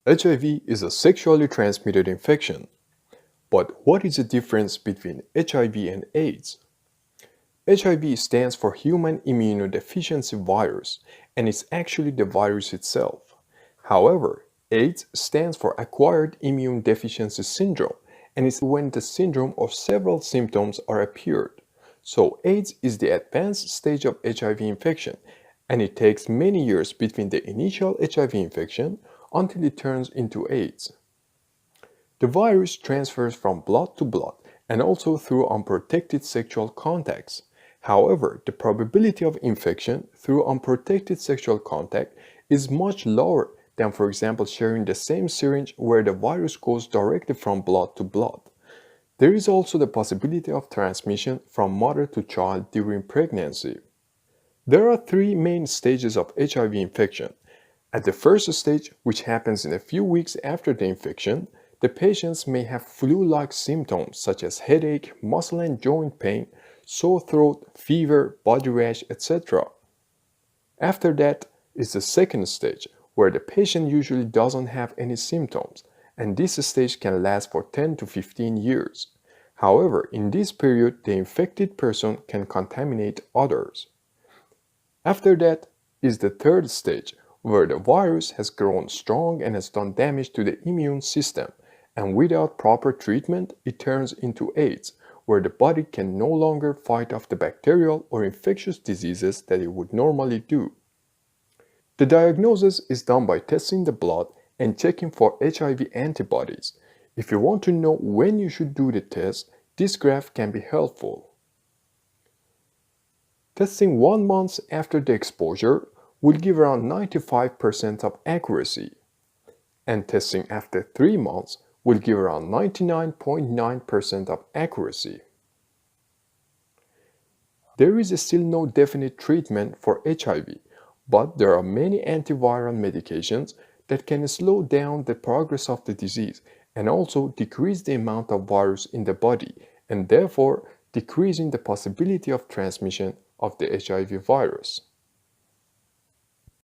HIV is a sexually transmitted infection. But what is the difference between HIV and AIDS? HIV stands for Human Immunodeficiency Virus, and it's actually the virus itself. However, AIDS stands for Acquired Immune Deficiency Syndrome, and it's when the syndrome or several symptoms are appeared. So AIDS is the advanced stage of HIV infection, and it takes many years between the initial HIV infection until it turns into AIDS. The virus transfers from blood to blood and also through unprotected sexual contacts. However, the probability of infection through unprotected sexual contact is much lower than, for example, sharing the same syringe where the virus goes directly from blood to blood. There is also the possibility of transmission from mother to child during pregnancy. There are three main stages of HIV infection. At the first stage, which happens in a few weeks after the infection, the patients may have flu-like symptoms such as headache, muscle and joint pain, sore throat, fever, body rash, etc. After that is the second stage, where the patient usually doesn't have any symptoms, and this stage can last for 10 to 15 years. However, in this period, the infected person can contaminate others. After that is the third stage, where the virus has grown strong and has done damage to the immune system, and without proper treatment, it turns into AIDS, where the body can no longer fight off the bacterial or infectious diseases that it would normally do. The diagnosis is done by testing the blood and checking for HIV antibodies. If you want to know when you should do the test, this graph can be helpful. Testing 1 month after the exposure will give around 95% of accuracy, and testing after 3 months will give around 99.9% of accuracy. There is still no definite treatment for HIV, but there are many antiviral medications that can slow down the progress of the disease and also decrease the amount of virus in the body, and therefore decreasing the possibility of transmission of the HIV virus.